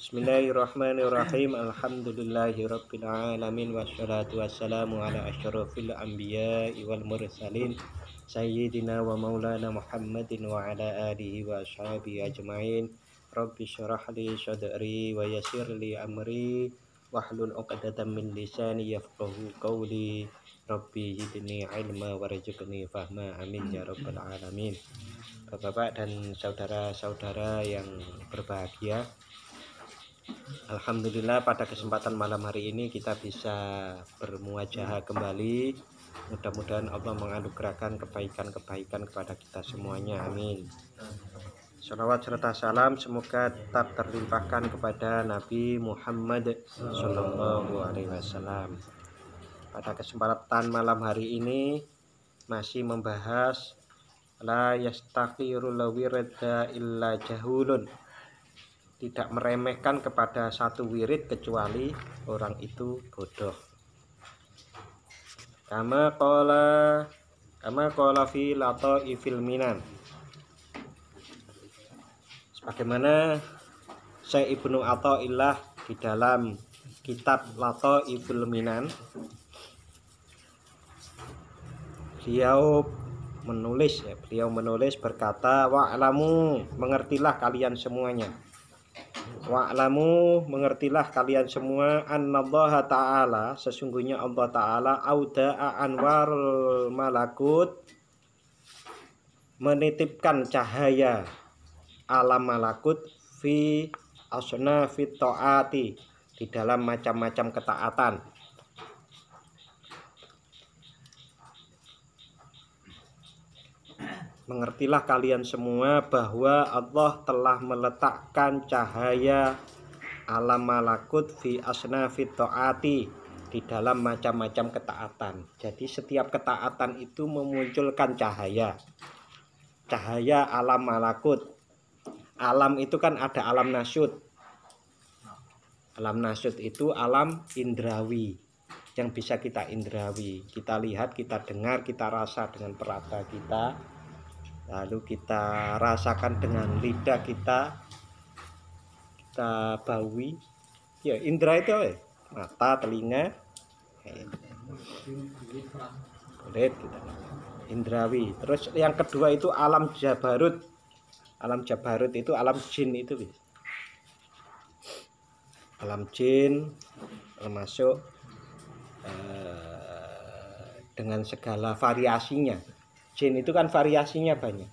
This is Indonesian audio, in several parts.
Bismillahirrahmanirrahim. Alhamdulillahirabbil alamin wassalatu wassalamu ala asyrofil anbiya'i wal mursalin sayyidina wa maulana Muhammadin wa ala alihi wa ashabihi ajmain. Rabbi syrah li sadri wa yassir li amri wahlul 'uqdatam min lisani yafqahu qawli. Rabbi zidni ilma warzuqni fahma. Amin ya rabbal alamin. Bapak-bapak dan saudara-saudara yang berbahagia, alhamdulillah pada kesempatan malam hari ini kita bisa bermuajahah kembali. Mudah-mudahan Allah menganugerahkan kebaikan-kebaikan kepada kita semuanya, amin. Shalawat serta salam semoga tetap terlimpahkan kepada Nabi Muhammad Sallallahu Alaihi Wasallam. Pada kesempatan malam hari ini masih membahas la yastaghfirul wirda illa jahulun. Tidak meremehkan kepada satu wirid kecuali orang itu bodoh. Kama qala fi lataifil minan. Sebagaimana Syekh Ibnu Athaillah di dalam kitab Lataiful Minan, beliau menulis berkata, wa'lamu, mengertilah kalian semuanya. Wa'lamu, mengertilah kalian semua, annallaha ta'ala, sesungguhnya Allah ta'ala auda'a anwarul malakut, menitipkan cahaya alam malakut fi asnafit ta'ati, di dalam macam-macam ketaatan. Mengertilah kalian semua bahwa Allah telah meletakkan cahaya alam malakut fi asnafit ta'ati, di dalam macam-macam ketaatan. Jadi setiap ketaatan itu memunculkan cahaya alam malakut. Alam itu kan ada alam nasyud. Alam nasyud itu alam indrawi yang bisa kita indrawi. Kita lihat, kita dengar, kita rasa dengan peraba kita, lalu kita rasakan dengan lidah kita baui. Ya, indra itu mata, telinga, kulit kita indrawi. Terus yang kedua itu alam jabarut. Alam jabarut itu alam jin itu. Alam jin termasuk dengan segala variasinya. Jin itu kan variasinya banyak.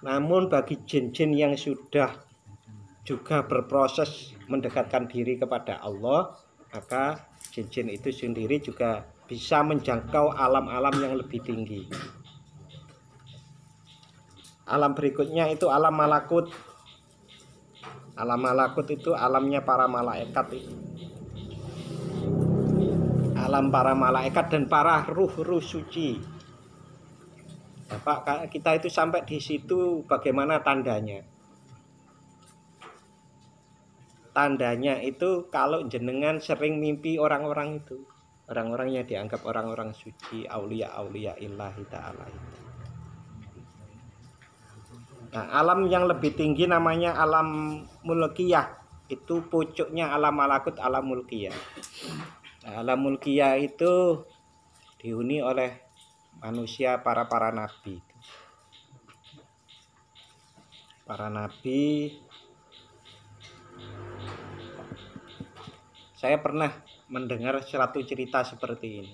Namun bagi jin-jin yang sudah juga berproses mendekatkan diri kepada Allah, maka jin-jin itu sendiri juga bisa menjangkau alam-alam yang lebih tinggi. Alam berikutnya itu alam malakut. Alam malakut itu alamnya para malaikat itu. Alam para malaikat dan para ruh-ruh suci. Bapak, kita itu sampai di situ bagaimana tandanya? Tandanya itu kalau jenengan sering mimpi orang-orang itu, orang-orang yang dianggap orang-orang suci, aulia illahi ta'ala itu. Nah, alam yang lebih tinggi namanya alam mulkiyah. Itu pucuknya alam malakut, alam mulkiyah. Nah, alam mulkiyah itu dihuni oleh manusia, para nabi. Para nabi. Saya pernah mendengar suatu cerita seperti ini.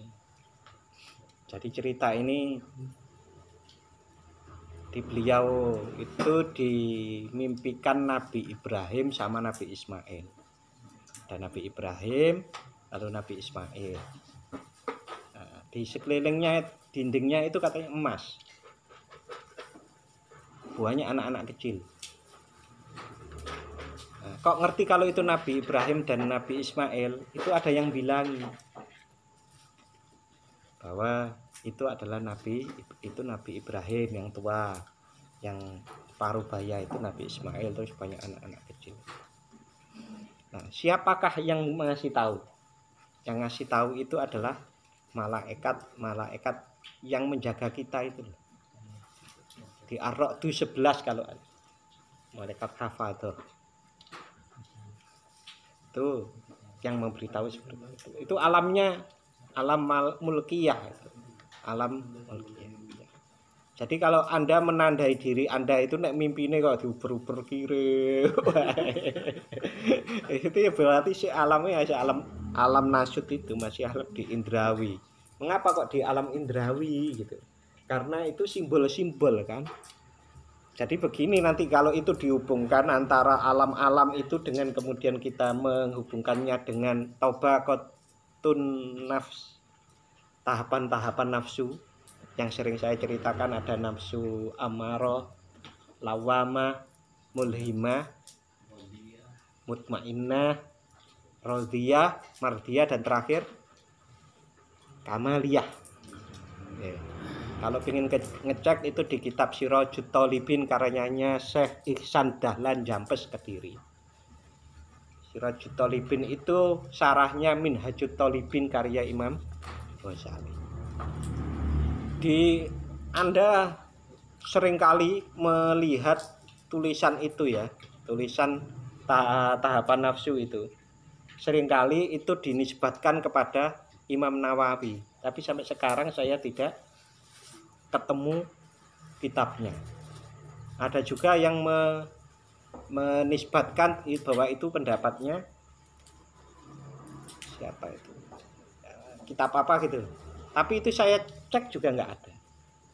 Jadi cerita ini beliau itu dimimpikan Nabi Ibrahim sama Nabi Ismail. Dan Nabi Ibrahim lalu Nabi Ismail. Nah, di sekelilingnya dindingnya itu katanya emas. Buahnya anak-anak kecil. Nah, kok ngerti kalau itu Nabi Ibrahim dan Nabi Ismail? Itu ada yang bilang bahwa itu adalah Nabi Ibrahim yang tua, yang paruh baya itu Nabi Ismail, terus banyak anak-anak kecil. Nah, siapakah yang ngasih tahu? Yang ngasih tahu itu adalah malaikat yang menjaga kita itu. Di Ar-Ra'd 11 kalau malaikat hafadzah. Itu yang memberitahu seperti itu. Itu alamnya alam mulkiyah itu. Alam mulkiyah. Jadi kalau Anda menandai diri Anda itu nek mimpine kok diuber-uber kiri. Itu ya berarti si alamnya si alam nasut itu masih alam di indrawi. Mengapa kok di alam indrawi gitu? Karena itu simbol-simbol kan. Jadi begini nanti kalau itu dihubungkan antara alam-alam itu dengan kemudian kita menghubungkannya dengan tabaqatun nafs, tahapan-tahapan nafsu yang sering saya ceritakan, ada nafsu amarah, lawamah, mulhimah, mutmainnah, radhiyah, mardiyah, dan terakhir kamaliyah. Kalau ingin ngecek itu di kitab Sirajut Thalibin karyanya Syekh Ihsan Dahlan Jampes Kediri. Sirajut Thalibin itu syarahnya Minhajut Thalibin karya Imam Ghazali. Anda seringkali melihat tulisan itu ya, tulisan tahapan nafsu itu seringkali itu dinisbatkan kepada Imam Nawawi, tapi sampai sekarang saya tidak ketemu kitabnya. Ada juga yang menisbatkan bahwa itu pendapatnya siapa itu, kitab apa gitu, tapi itu saya cek juga nggak ada.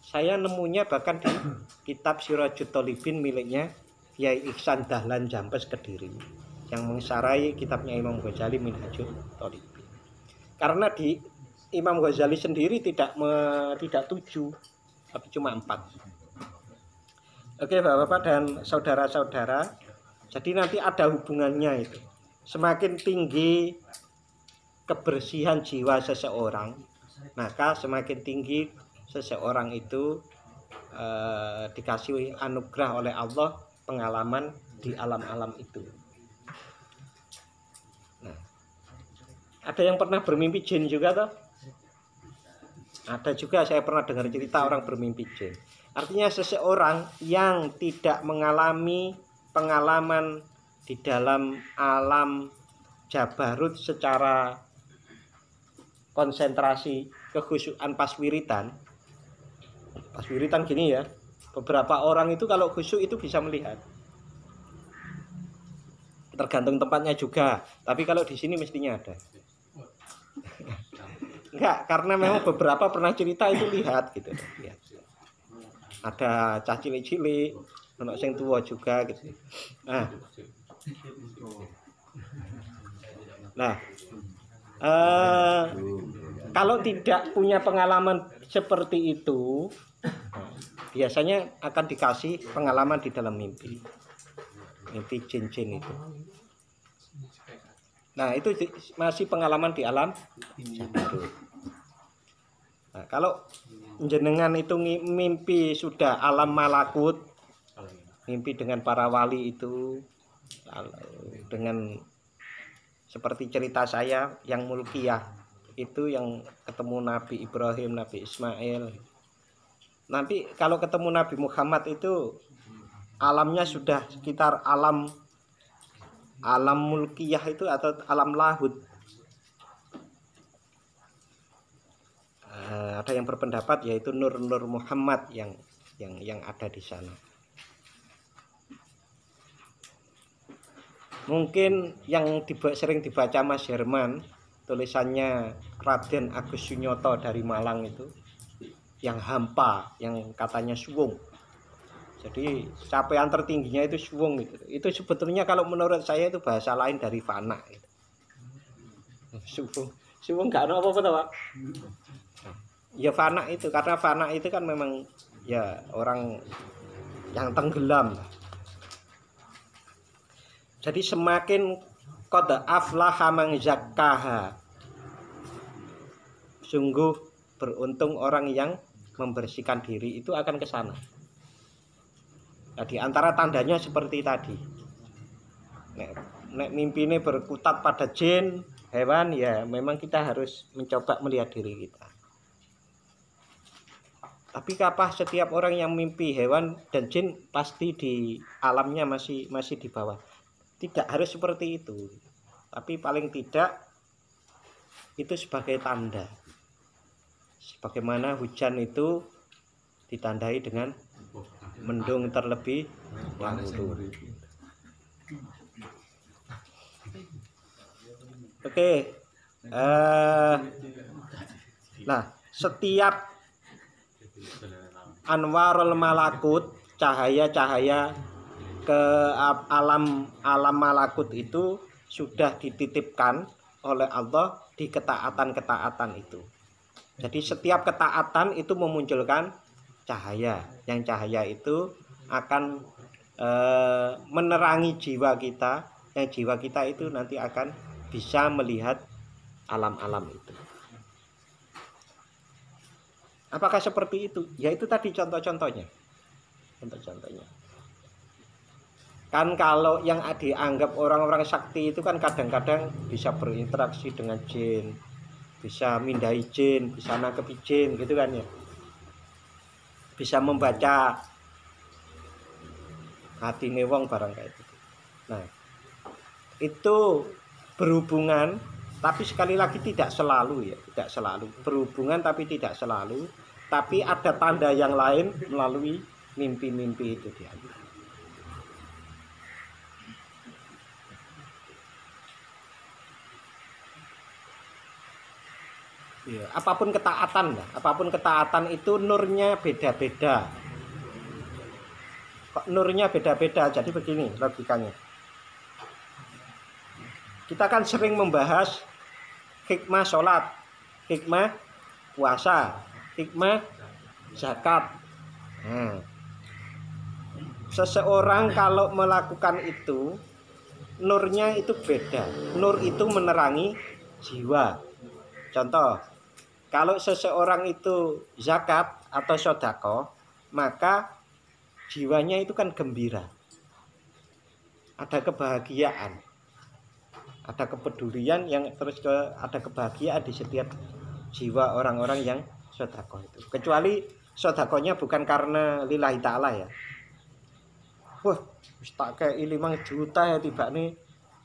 Saya nemunya bahkan di kitab Sirajut Thalibin miliknya Kiai Ihsan Dahlan Jampes Kediri yang mensyarahi kitabnya Imam Ghazali Minhajut Thalibin. Karena di Imam Ghazali sendiri tidak 7 tapi cuma 4. Oke Bapak-bapak dan saudara-saudara, jadi nanti ada hubungannya itu. Semakin tinggi kebersihan jiwa seseorang, maka semakin tinggi seseorang itu dikasih anugerah oleh Allah pengalaman di alam-alam itu. Nah, ada yang pernah bermimpi jin juga toh? Ada juga, saya pernah dengar cerita orang bermimpi jin. Artinya seseorang yang tidak mengalami pengalaman di dalam alam jabarut secara konsentrasi kekhusyukan pas wiritan gini ya, beberapa orang itu kalau khusyuk itu bisa melihat, tergantung tempatnya juga, tapi kalau di sini mestinya ada. Enggak, karena memang beberapa pernah cerita itu lihat gitu, lihat. Ada cah cilik-cilik, anak sing tua juga gitu. Nah, kalau tidak punya pengalaman seperti itu, biasanya akan dikasih pengalaman di dalam mimpi jin-jin itu. Nah, itu masih pengalaman di alam jabarut. Nah, kalau jenengan itu mimpi sudah alam malakut, mimpi dengan para wali itu, dengan seperti cerita saya yang mulkiyah itu, yang ketemu Nabi Ibrahim, Nabi Ismail. Nanti kalau ketemu Nabi Muhammad itu alamnya sudah sekitar alam mulkiyah itu atau alam lahud. Ada yang berpendapat yaitu Nur Muhammad yang ada di sana. Mungkin yang sering dibaca Mas Herman, tulisannya Raden Agus Sunyoto dari Malang itu, yang hampa, yang katanya suwung. Jadi capaian tertingginya itu suwung gitu. Itu sebetulnya kalau menurut saya itu bahasa lain dari fana gitu. Suwung nggak ada apa-apa Pak. Ya fana itu, karena fana itu kan memang ya orang yang tenggelam. Jadi semakin qad aflaha man zakkaha, sungguh beruntung orang yang membersihkan diri, itu akan ke sana. Nah, di antara tandanya seperti tadi. Nek mimpine berkutat pada jin, hewan, ya memang kita harus mencoba melihat diri kita. Tapi kapah setiap orang yang mimpi hewan dan jin pasti di alamnya masih di bawah. Tidak harus seperti itu. tapi paling tidak itu sebagai tanda. Sebagaimana hujan itu ditandai dengan mendung terlebih dahulu. Oke. Nah, setiap anwarul malakut, cahaya-cahaya ke alam malakut itu sudah dititipkan oleh Allah di ketaatan-ketaatan itu. Jadi setiap ketaatan itu memunculkan cahaya. Yang cahaya itu akan menerangi jiwa kita. Yang jiwa kita itu nanti akan bisa melihat alam-alam itu. Apakah seperti itu? Ya itu tadi contoh-contohnya. Contoh-contohnya. Kan kalau yang dianggap orang-orang sakti itu kan kadang-kadang bisa berinteraksi dengan jin, bisa mindai jin, bisa nangkepi jin gitu kan ya. Bisa membaca hati wong barang kayak gitu. Nah, itu berhubungan, tapi sekali lagi tidak selalu ya, tidak selalu. Berhubungan tapi tidak selalu, tapi ada tanda yang lain melalui mimpi-mimpi itu diambil. Ya, apapun ketaatan, apapun ketaatan itu nurnya beda-beda. Kok nurnya beda-beda? Jadi begini logikanya. Kita kan sering membahas hikmah sholat, hikmah puasa, hikmah zakat. Nah, seseorang kalau melakukan itu, nurnya itu beda. Nur itu menerangi jiwa. Contoh, kalau seseorang itu zakat atau sodako, maka jiwanya itu kan gembira. Ada kebahagiaan, ada kepedulian yang terus ada kebahagiaan di setiap jiwa orang-orang yang sodako itu. Kecuali sodakonya bukan karena lillahi ta'ala ya. Wah, tak kayak 5 juta ya tiba nih,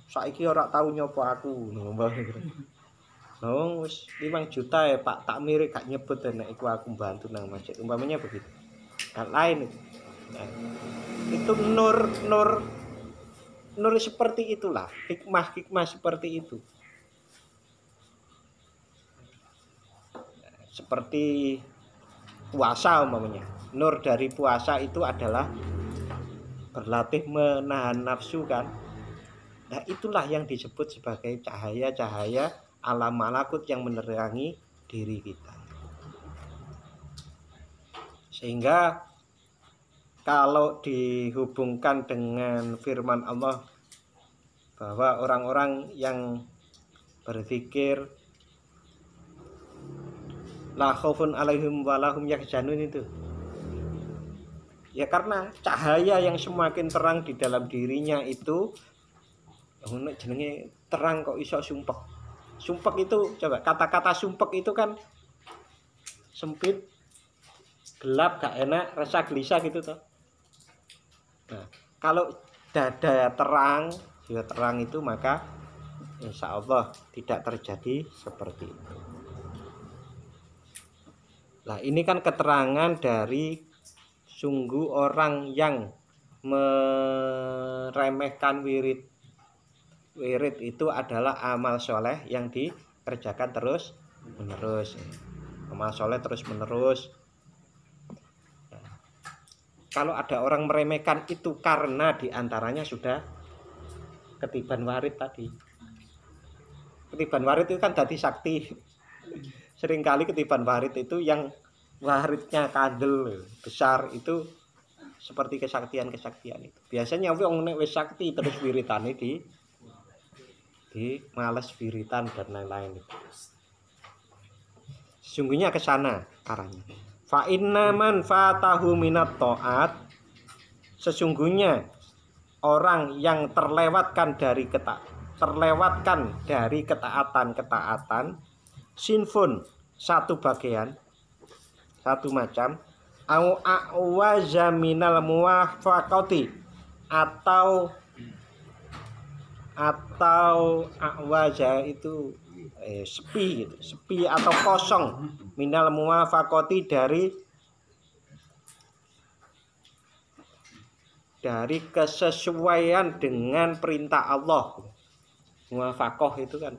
saiki ora tahu nyopo aku. Oh, 5 juta ya Pak, tak mirip gak nyebut nek iku aku bantu nang masjid. Umpamanya begitu. Hal lain itu. Nah, itu nur seperti itulah, hikmah seperti itu. Seperti puasa umpamanya. Nur dari puasa itu adalah berlatih menahan nafsu kan. Nah, itulah yang disebut sebagai cahaya-cahaya alam malakut yang menerangi diri kita. Sehingga kalau dihubungkan dengan firman Allah bahwa orang-orang yang berzikir la khaufun alaihim wa lahum yahzanun itu, ya karena cahaya yang semakin terang di dalam dirinya itu, jenenge terang kok iso sumpek. Sumpek itu, coba kata-kata sumpek itu kan sempit, gelap, gak enak, rasa gelisah gitu toh. Nah, kalau dada terang, jiwa terang itu, maka insya Allah tidak terjadi seperti itu. Nah, ini kan keterangan dari sungguh orang yang meremehkan wirid. Wirid itu adalah amal soleh yang dikerjakan terus menerus. Amal soleh terus menerus. Nah, kalau ada orang meremehkan itu karena diantaranya sudah ketiban warid tadi. Ketiban warid itu kan dadi sakti. Seringkali ketiban warid itu yang waridnya kandel besar itu seperti kesaktian-kesaktian itu. Biasanya wong nek wis sakti terus wiritane di malas wiritan dan lain-lain itu. Sesungguhnya ke sana arahnya. Fa inna man fatahu minat taat, sesungguhnya orang yang terlewatkan dari ketaatan sinfun, satu bagian, satu macam, au awaza minal muwafaqati, atau atau awaja itu sepi gitu, sepi atau kosong minal muwafaqati dari kesesuaian dengan perintah Allah. Muwafaqah itu kan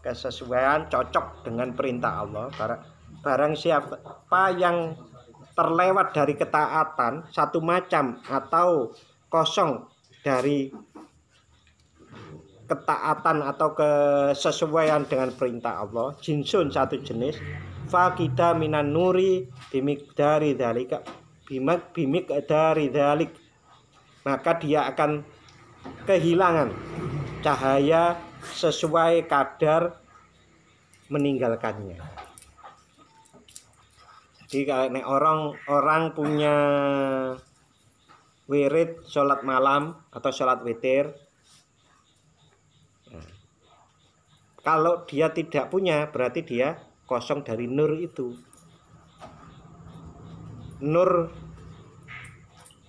kesesuaian, cocok dengan perintah Allah. Barang siapa yang terlewat dari ketaatan satu macam atau kosong dari ketaatan atau kesesuaian dengan perintah Allah, jinsun satu jenis, fakida minan nuri bimikdari dzalika bimikdari dzalik, maka dia akan kehilangan cahaya sesuai kadar meninggalkannya. Jadi kalau orang punya wirid sholat malam atau sholat witir, kalau dia tidak punya berarti dia kosong dari nur itu. Nur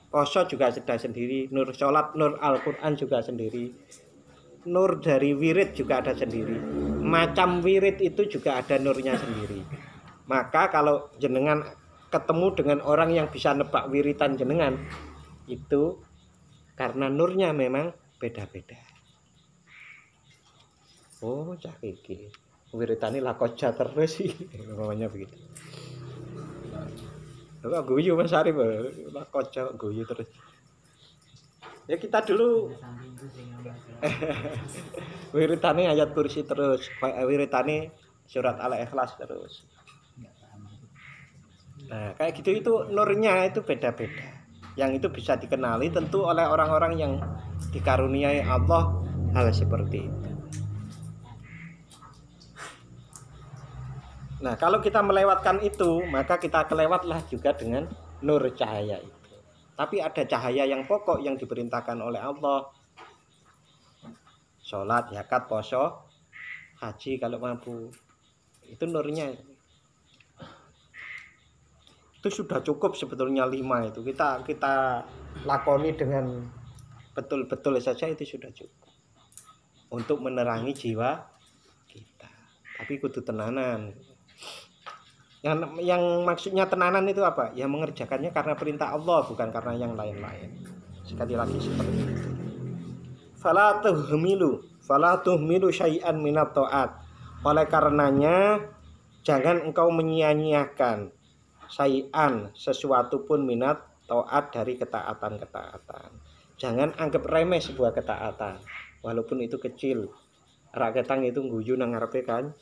poso juga sudah sendiri, nur sholat, nur Al-Quran juga sendiri, nur dari wirid juga ada sendiri, macam wirid itu juga ada nurnya sendiri. Maka kalau jenengan ketemu dengan orang yang bisa nebak wiritan jenengan, itu karena nurnya memang beda-beda. Oh, cah iki wiritane lakoja terus sih, namanya begitu. Kok guyu Mas Arif, lakoja guyu terus. Ya kita dulu wiritane ayat kursi terus, wiritane surat Al-Ikhlas terus. Nah, kayak gitu itu nurnya itu beda-beda. Yang itu bisa dikenali tentu oleh orang-orang yang dikaruniai Allah hal seperti itu. Nah, kalau kita melewatkan itu, maka kita kelewatlah juga dengan nur cahaya itu. Tapi ada cahaya yang pokok yang diperintahkan oleh Allah. Sholat, zakat, poso, haji kalau mampu. Itu nurnya. Itu sudah cukup sebetulnya 5 itu. Kita lakoni dengan betul-betul saja itu sudah cukup. Untuk menerangi jiwa kita. Tapi kudu tenanan. Yang maksudnya tenanan itu apa? Ya mengerjakannya karena perintah Allah, bukan karena yang lain-lain. Sekali lagi seperti itu. Fala tuhmilu syai'an minat ta'at. Oleh karenanya jangan engkau menyia-nyiakan syai'an sesuatu pun minat ta'at dari ketaatan-ketaatan. Jangan anggap remeh sebuah ketaatan, walaupun itu kecil. Raketang itu ngguyu nang ngarepe kan.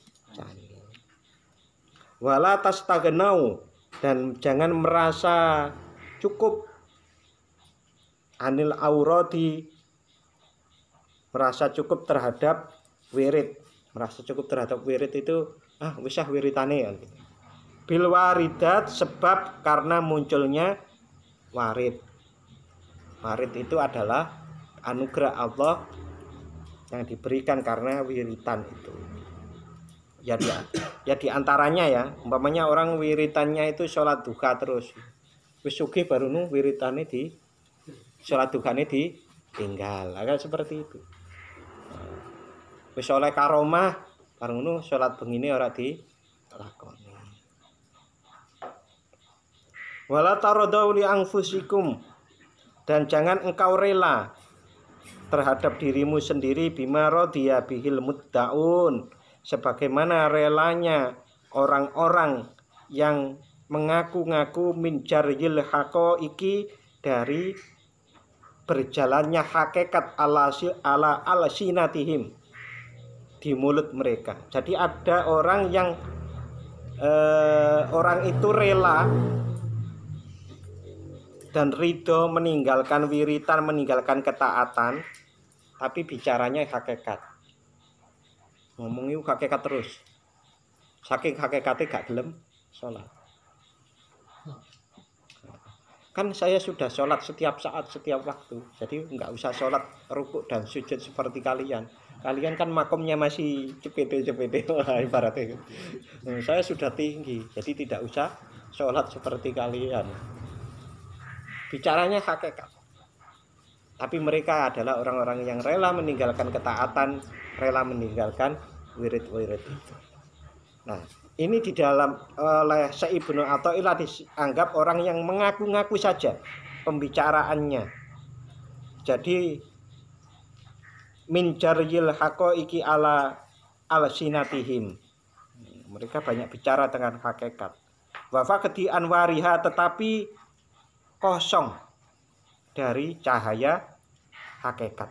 Wala tastagnau, dan jangan merasa cukup anil auradi, merasa cukup terhadap wirid. Merasa cukup terhadap wirid itu wisah wiritane kan. Bil waridat, sebab karena munculnya warid. Warid itu adalah anugerah Allah yang diberikan karena wiritan itu. Ya di antaranya ya, umpamanya orang wiritannya itu sholat duha terus, wis sugih baru wiritane di sholat duhane ditinggal, agak seperti itu. Wis oleh karomah baru sholat bengine ora dilakoni. Wala taradau li anfusikum, dan jangan engkau rela terhadap dirimu sendiri bima radiya bihil muddaun, sebagaimana relanya orang-orang yang mengaku-ngaku min jarjil haqaiqi, dari berjalannya hakikat ala alsinatihim, di mulut mereka. Jadi ada orang yang orang itu rela dan ridho meninggalkan wiritan, meninggalkan ketaatan, tapi bicaranya hakikat. Ngomong itu hakikat terus. Saking hakikatnya gak gelem sholat. Kan saya sudah sholat setiap saat, setiap waktu. Jadi nggak usah sholat rukuk dan sujud seperti kalian. Kalian kan makomnya masih cepete-cepete ibaratnya. Saya sudah tinggi, jadi tidak usah sholat seperti kalian. Bicaranya hakikat. Tapi mereka adalah orang-orang yang rela meninggalkan ketaatan, rela meninggalkan wirid-wirid itu. Nah, ini di dalam oleh Syekh Ibnu Athaillah dianggap orang yang mengaku-ngaku saja pembicaraannya. Jadi min jarjil haqaiqi ala alsinatihim. Mereka banyak bicara dengan hakikat. Wa faqdi anwariha, tetapi kosong dari cahaya hakikat.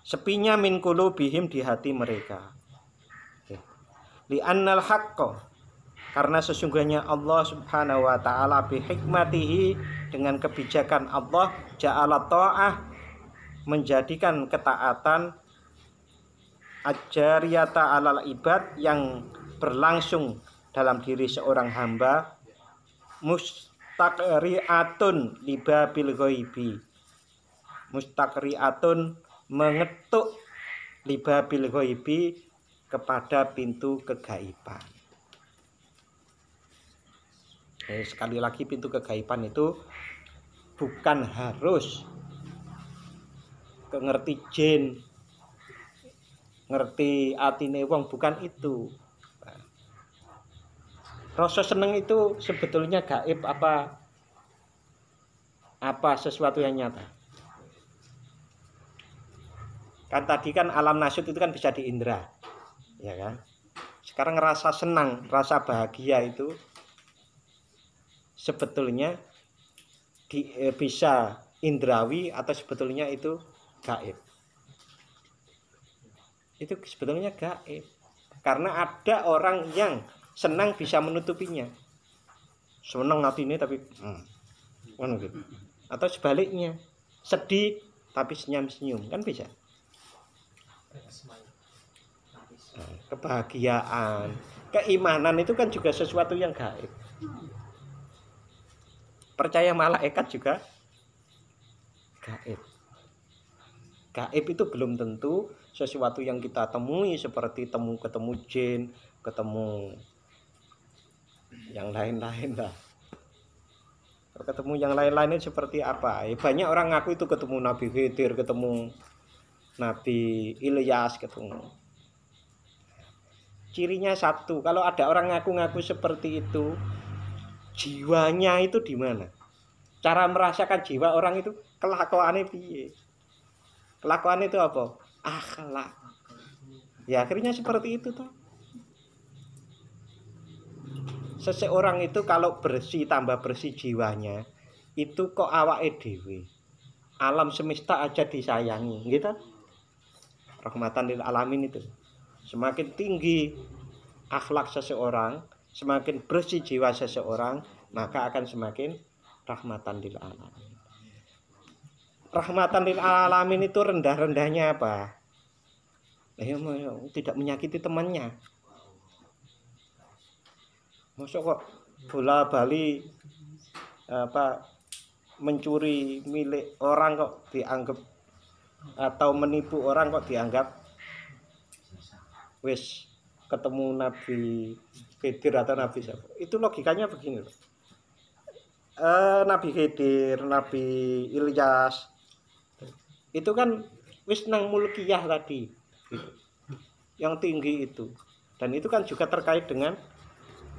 Sepinya min qulubihim, di hati mereka. Li annal haqqo, karena sesungguhnya Allah Subhanahu wa taala bi hikmatihi, dengan kebijakan Allah, ja'ala ta'ah, menjadikan ketaatan ajariyata alal ibad, yang berlangsung dalam diri seorang hamba, mustaqri'atun libabil ghaibi, mustaqri'atun, mengetuk, libabil ghaibi, kepada pintu kegaiban. Sekali lagi, pintu kegaiban itu bukan harus ngerti jin, ngerti atine wong, bukan itu. Rasa seneng itu sebetulnya gaib apa sesuatu yang nyata? Kan tadi kan alam nasyut itu kan bisa diindra, ya kan? Sekarang rasa senang, rasa bahagia itu sebetulnya bisa indrawi atau sebetulnya itu gaib. Itu sebetulnya gaib, karena ada orang yang senang bisa menutupinya. Senang hati ini tapi gitu. Atau sebaliknya, sedih tapi senyum-senyum, kan bisa. Kebahagiaan, keimanan itu kan juga sesuatu yang gaib. Percaya malaikat juga gaib. Gaib itu belum tentu sesuatu yang kita temui, seperti ketemu jin, ketemu yang lain-lain lah. Kalau ketemu yang lain-lain itu seperti apa? Banyak orang ngaku itu ketemu Nabi Khidir, ketemu Nabi Ilyas, ketemu. Cirinya satu, kalau ada orang ngaku-ngaku seperti itu, jiwanya itu di mana? Cara merasakan jiwa orang itu, kelakuannya piye? Kelakuan itu apa? Akhlak. Ya akhirnya seperti itu toh. Seseorang itu kalau bersih, tambah bersih jiwanya, itu kok awake dhewe. Alam semesta aja disayangi, gitu. Rahmatan lil alamin itu. Semakin tinggi akhlak seseorang, semakin bersih jiwa seseorang, maka akan semakin rahmatan lil alamin. Rahmatan lil alamin itu rendah-rendahnya apa? Tidak menyakiti temannya. Masuk kok bola bali mencuri milik orang kok dianggap, atau menipu orang kok dianggap wis ketemu Nabi Khidir atau Nabi siapa? Itu logikanya begini loh. Nabi Khidir, Nabi Ilyas itu kan wis nang mulkiyah tadi, yang tinggi itu, dan itu kan juga terkait dengan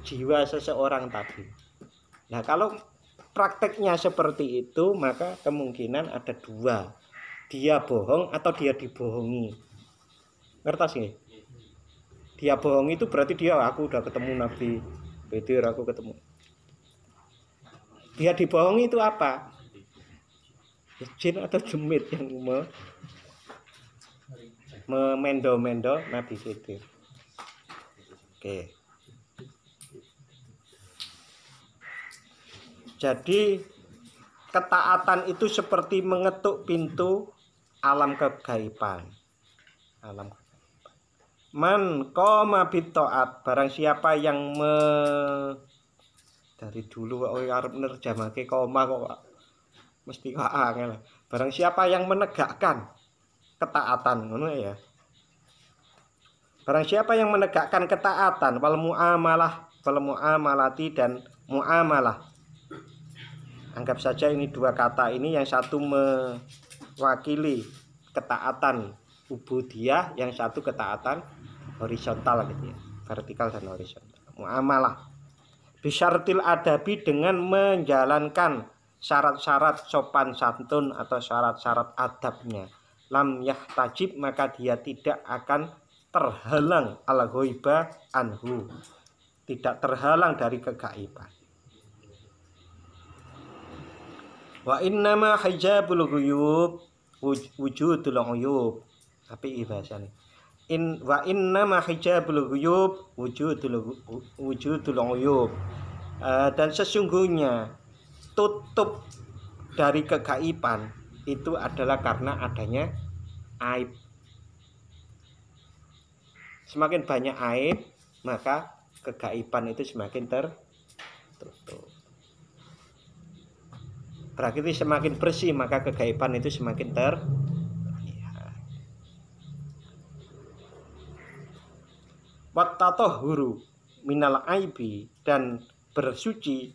jiwa seseorang tadi. Nah kalau prakteknya seperti itu, maka kemungkinan ada dua, dia bohong atau dia dibohongi. Ngerti sih? Dia bohong itu berarti dia, aku udah ketemu Nabi Khidir, aku ketemu. Dia dibohongi itu apa? Jin atau jemit yang memendo-mendo Nabi Khidir. Oke. Jadi ketaatan itu seperti mengetuk pintu alam kegaiban. Alam man qoma bitaat, barang siapa yang dari dulu arep nerjamake koma kok mesti kok angel. Barang siapa yang menegakkan ketaatan, ngono ya. Barang siapa yang menegakkan ketaatan, wal muamalati, dan muamalah. Anggap saja ini dua kata ini, yang satu mewakili ketaatan ubudiyah, yang satu ketaatan horizontal gitu ya, vertikal dan horizontal. Muamalah bisyartil adabi, dengan menjalankan syarat-syarat sopan santun atau syarat-syarat adabnya. Lam yahtajib, maka dia tidak akan terhalang al ghoiba anhu, tidak terhalang dari kegaiban. Wa innama hijabul ghuyub wujudul uyub. Tapi bahasane. Wa innama hijabul ghuyub wujudul uyub. Dan sesungguhnya tutup dari kegaiban itu adalah karena adanya aib. Semakin banyak aib, maka kegaiban itu semakin tertutup. Berarti semakin bersih, maka kegaiban itu semakin terlihat. Wattatahhuru minal aibi, dan bersuci,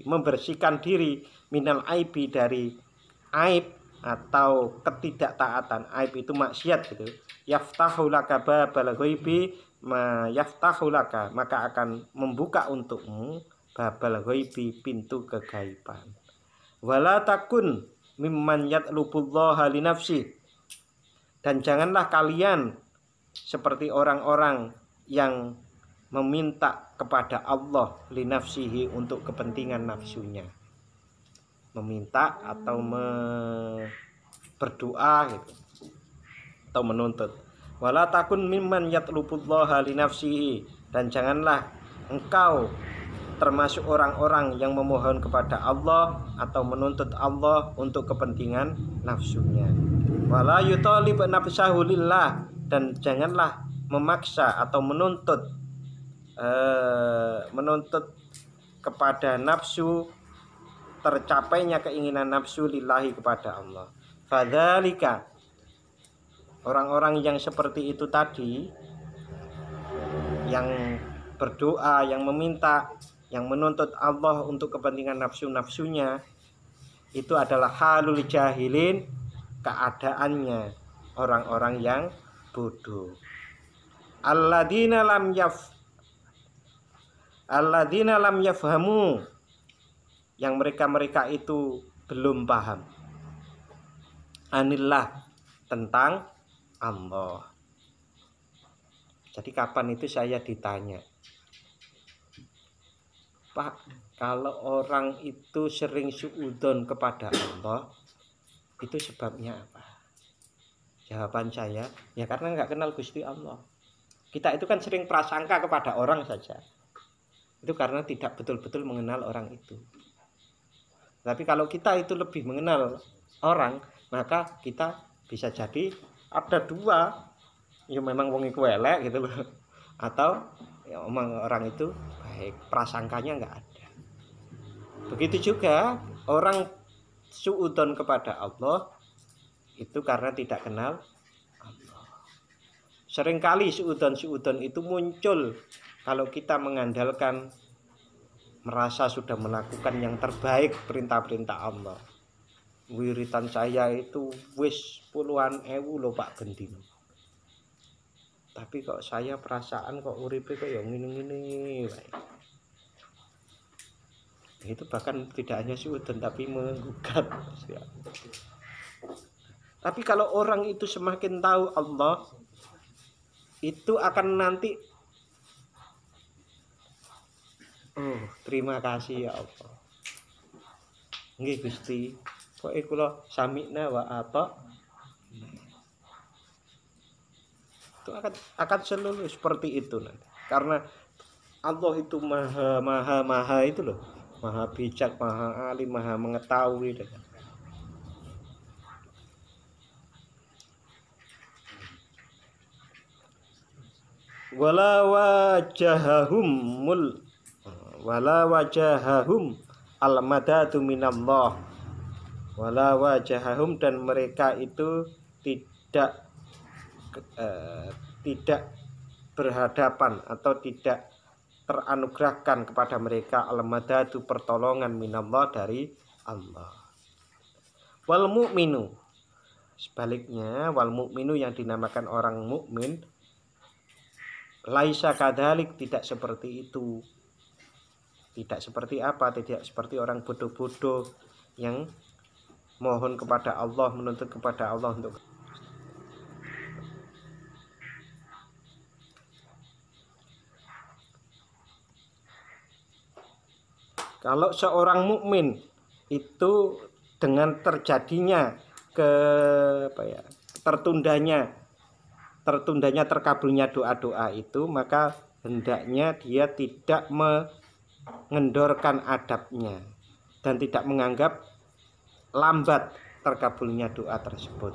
membersihkan diri minal aibi, dari aib atau ketidaktaatan. Aib itu maksiat gitu. Yaftahu laka babal ghaibi, yaftahu laka, maka akan membuka untukmu babal ghaibi, pintu kegaiban. Wala takun mimman yatlubullaha li nafsi, dan janganlah kalian seperti orang-orang yang meminta kepada Allah li nafsihi, untuk kepentingan nafsunya, meminta atau berdoa gitu, atau menuntut. Wala takun mimman yatlubullaha li nafsihi, dan janganlah engkau termasuk orang-orang yang memohon kepada Allah atau menuntut Allah untuk kepentingan nafsunya. Wala yutalib nafsahu lillah, dan janganlah memaksa atau menuntut kepada nafsu, tercapainya keinginan nafsu lillahi, kepada Allah. Fadzalika, orang-orang yang seperti itu tadi, yang berdoa, yang meminta, yang menuntut Allah untuk kepentingan nafsu-nafsunya, itu adalah halul jahilin, keadaannya orang-orang yang bodoh. Alladzina lam yafhamu, yang mereka itu belum paham, anillah, tentang Allah. Jadi kapan itu saya ditanya, Pak, kalau orang itu sering suudzon kepada Allah, itu sebabnya apa? Jawaban saya, ya karena nggak kenal Gusti Allah. Kita itu kan sering prasangka kepada orang saja, itu karena tidak betul-betul mengenal orang itu. Tapi kalau kita itu lebih mengenal orang, maka kita bisa jadi ada dua, ya memang wong iku elek gitu loh, atau ya omong orang itu baik, prasangkanya nggak ada. Begitu juga orang suudzon kepada Allah itu karena tidak kenal Allah. Seringkali suudzon itu muncul kalau kita mengandalkan, merasa sudah melakukan yang terbaik perintah-perintah Allah. Wiritan saya itu wis puluhan ewu loh Pak bendino, tapi kok saya perasaan kok uripe kok ya ngene-ngene wae. Itu bahkan tidak hanya suudzon tapi menggugat. Tapi kalau orang itu semakin tahu Allah, itu akan nanti, oh terima kasih ya Allah, nggih Gusti, kok kula sami'na wa ata'na. Itu akan selalu seperti itu nanti. Karena Allah itu maha itu loh, maha bijak, maha alim, maha mengetahui. Wala wajahahum al-madadu minallah. Wala wajahahum, dan mereka itu tidak berhadapan atau tidak teranugerahkan kepada mereka al-madadu, pertolongan minallah, dari Allah. Wal mu'minu, sebaliknya wal mu'minu yang dinamakan orang mukmin, laisa kadzalik, tidak seperti itu. Tidak seperti apa? Tidak seperti orang bodoh-bodoh yang mohon kepada Allah, menuntut kepada Allah untuk kalau seorang mukmin itu dengan terjadinya tertundanya terkabulnya doa-doa itu, maka hendaknya dia tidak mengendorkan adabnya dan tidak menganggap lambat terkabulnya doa tersebut.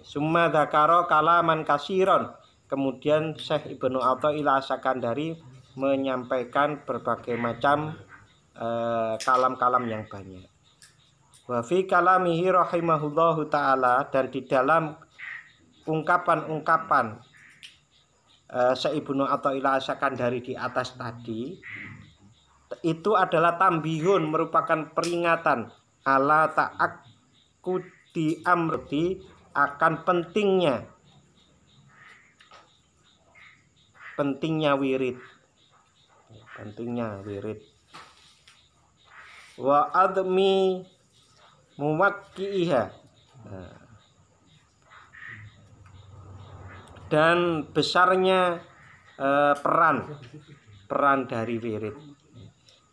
Summa dzakara kalaman kasiron, kemudian Syekh Ibnu Athaillah As-Sakandari menyampaikan berbagai macam kalam-kalam yang banyak. Wa fi kalamihi rahimahullahu taala, dan di dalam ungkapan-ungkapan Syekh Ibnu Athaillah As-Sakandari di atas tadi, itu adalah tambihun, merupakan peringatan ala ta'aqqudi amri, akan pentingnya wirid, wa admi muwakki'iha, dan besarnya peran dari wirid.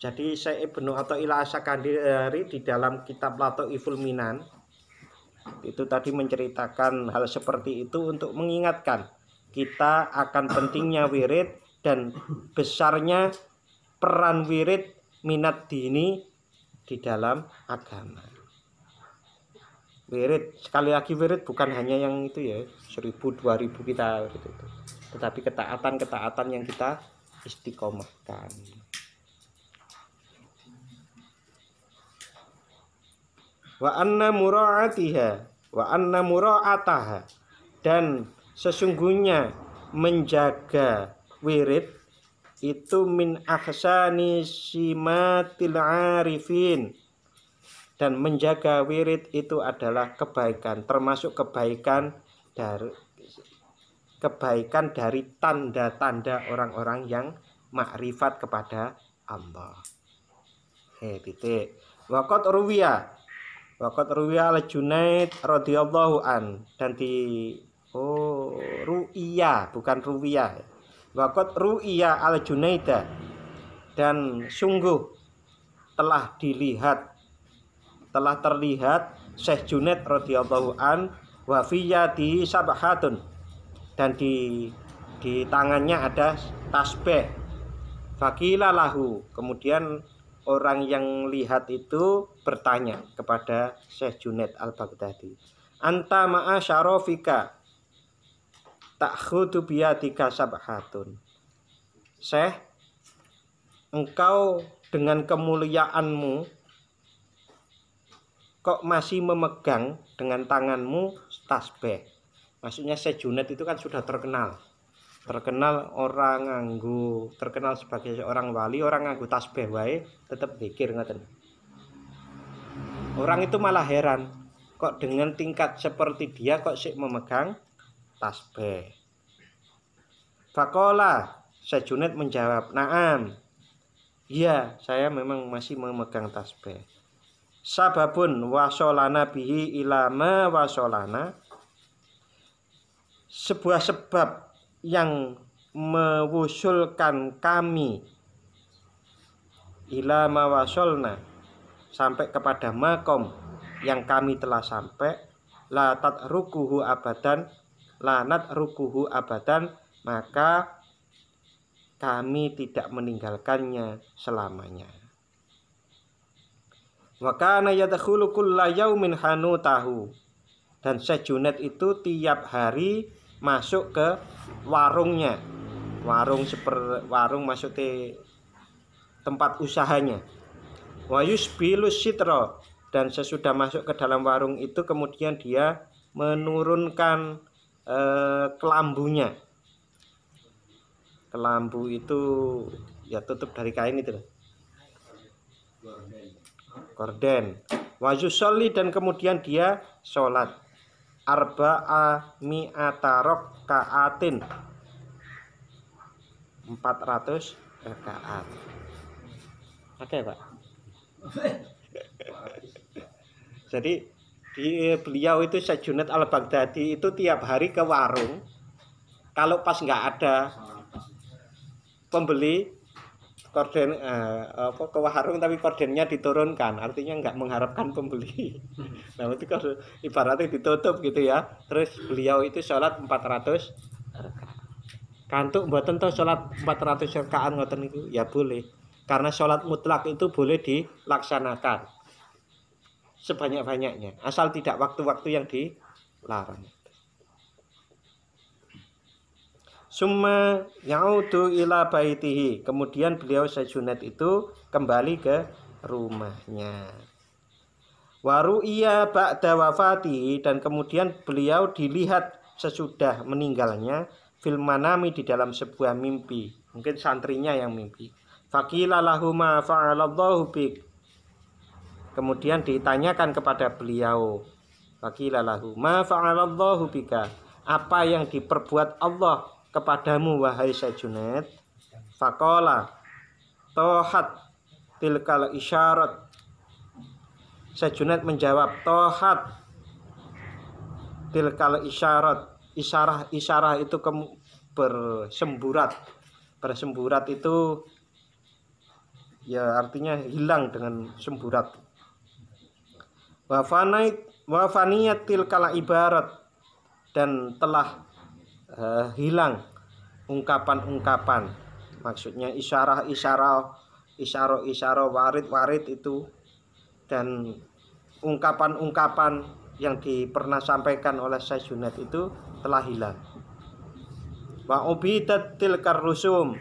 Jadi Syekh Ibnu Athaillah As-Sakandari di dalam kitab Lataiful Minan itu tadi menceritakan hal seperti itu untuk mengingatkan kita akan pentingnya wirid dan besarnya peran wirid minat dini di dalam agama. Wirid, sekali lagi wirid bukan hanya yang itu ya 1000 2000 kita gitu, tetapi ketaatan yang kita istiqomahkan. Wa anna mura'ataha, dan sesungguhnya menjaga wirid itu min ahsani simatil arifin, dan menjaga wirid itu adalah kebaikan, termasuk kebaikan dari tanda-tanda orang-orang yang makrifat kepada Allah. Titik. Waqat ruwiya al-Junaid radhiyallahu an, dan ru'iyah bukan ruwiyah. Waqat ru'iya al-Junaida, dan sungguh telah terlihat Syekh Junaid radhiyallahu an wa fi yadi sabhatun, dan di tangannya ada tasbih. Faqila lahu, kemudian orang yang lihat itu bertanya kepada Syekh Junaid Al-Baghdadi, anta ma'a syarofika ta'khudu biyadika sabhatun. Syekh, engkau dengan kemuliaanmu kok masih memegang dengan tanganmu tasbih? Maksudnya Syekh Junaid itu kan sudah terkenal orang nganggo, terkenal sebagai seorang wali, orang nganggo tasbih wae tetap zikir ngoten. Orang itu malah heran, kok dengan tingkat seperti dia kok sik memegang tasbih. Faqala, Syekh Junaid menjawab, "Na'am. Iya, saya memang masih memegang tasbih. Sababun wasolana bihi ilama wasolana, sebuah sebab yang mewusulkan kami ila mawasolna, sampai kepada makom yang kami telah sampai, la natrukuhu abadan, maka kami tidak meninggalkannya selamanya. Wa kana yadkhulu kulla yaumin hanutahu, dan Syekh Junaid itu tiap hari masuk ke warungnya, warung maksudnya tempat usahanya. Wa yusbilus sitra, dan sesudah masuk ke dalam warung itu kemudian dia menurunkan kelambunya. Kelambu itu ya tutup dari kain itu. Korden. Wa yusolli, dan kemudian dia sholat arba'a mi'ata raka'atin, 400 rakaat. Oke Pak. Jadi beliau itu Syekh Junaid al-Baghdadi itu tiap hari ke warung. Kalau pas nggak ada pembeli, korden ke warung tapi kordennya diturunkan, artinya nggak mengharapkan pembeli. Nah itu kalau ibaratnya ditutup gitu ya. Terus beliau itu sholat 400 rakaat. Kantuk mboten to sholat 400 rakaat ngoten niku ya boleh. Karena sholat mutlak itu boleh dilaksanakan sebanyak-banyaknya, asal tidak waktu-waktu yang dilarang. Summa yaudu ila baitihi, kemudian beliau Syekh Junaid itu kembali ke rumahnya. Waru'iya ba'da wafatihi, dan kemudian beliau dilihat sesudah meninggalnya fil manami, di dalam sebuah mimpi. Mungkin santrinya yang mimpi. Faqila lahu ma fa'alallahu bik, kemudian ditanyakan kepada beliau, faqila lahu ma fa'alallahu bika, apa yang diperbuat Allah kepadamu wahai Syekh Junaid? Faqala tohat tilkal isyarat, Syekh Junaid menjawab, tohat tilkal isyarat, isyarah itu bersemburat. Bersemburat itu ya artinya hilang dengan semburat. Wafaniyat tilkal ibarat, dan telah hilang ungkapan-ungkapan, maksudnya isyarah, warid itu, dan ungkapan-ungkapan yang pernah sampaikan oleh Syekh Junaid itu telah hilang. Wa ubidat tilkar rusum,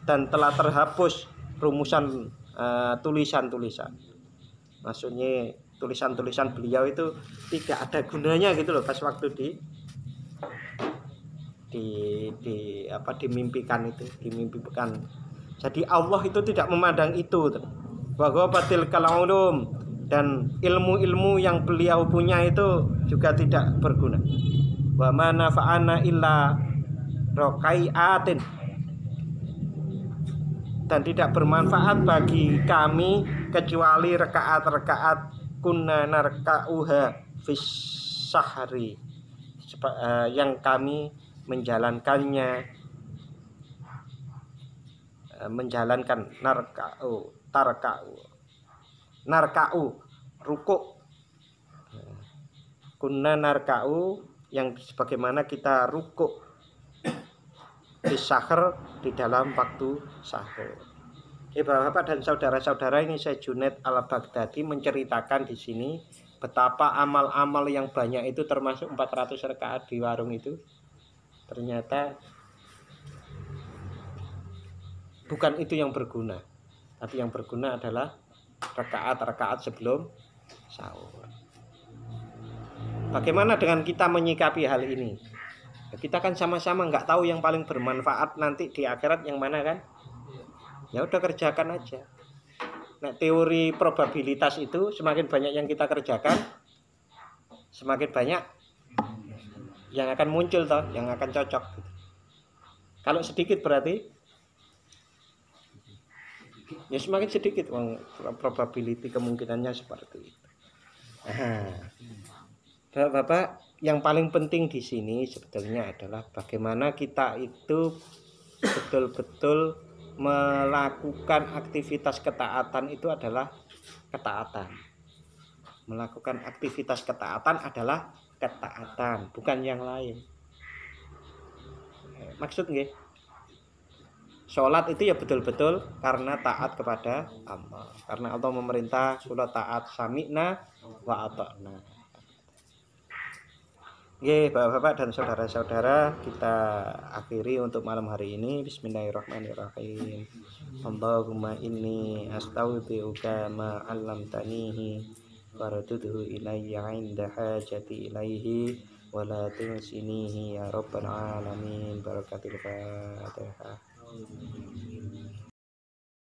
dan telah terhapus rumusan tulisan-tulisan. Maksudnya tulisan-tulisan beliau itu tidak ada gunanya gitu loh pas waktu dimimpikan. Jadi Allah itu tidak memandang itu. Bahwa batil kal'ulum, dan ilmu-ilmu yang beliau punya itu juga tidak berguna. Wa ma nafa'ana illa raqai'atin, dan tidak bermanfaat bagi kami kecuali rakaat-rakaat kunna narka'uha fis sahri, yang kami menjalankan narka'u rukuk, kunna narka'u, yang sebagaimana kita rukuk fis sahr, di dalam waktu sahur. Bapak-bapak dan saudara-saudara, ini Syekh Junaid al-Baghdadi menceritakan di sini betapa amal-amal yang banyak itu, termasuk 400 rakaat di warung itu, ternyata bukan itu yang berguna, tapi yang berguna adalah rakaat-rakaat sebelum sahur. Bagaimana dengan kita menyikapi hal ini? Kita kan sama-sama nggak tahu yang paling bermanfaat nanti di akhirat yang mana kan? Ya udah kerjakan aja. Nah, teori probabilitas itu semakin banyak yang kita kerjakan, semakin banyak yang akan muncul toh, yang akan cocok. Kalau sedikit berarti ya semakin sedikit probability, kemungkinannya seperti itu. Bapak, yang paling penting di sini sebetulnya adalah bagaimana kita itu betul-betul melakukan aktivitas ketaatan. Itu adalah ketaatan. Melakukan aktivitas ketaatan adalah ketaatan, bukan yang lain. Maksud nggih? Sholat itu ya betul-betul karena taat kepada Allah. Karena Allah memerintah sudah taat, sami'na wa ata'na. Oke, Bapak-bapak dan saudara-saudara, kita akhiri untuk malam hari ini. Bismillahirrahmanirrahim. Allahumma inni astaghfiruka ma 'allamtanihi waradduhu ilayya 'inda hajati ilaihi wa la tunsinihi ya rabbal alamin. Barakatul Fatihah.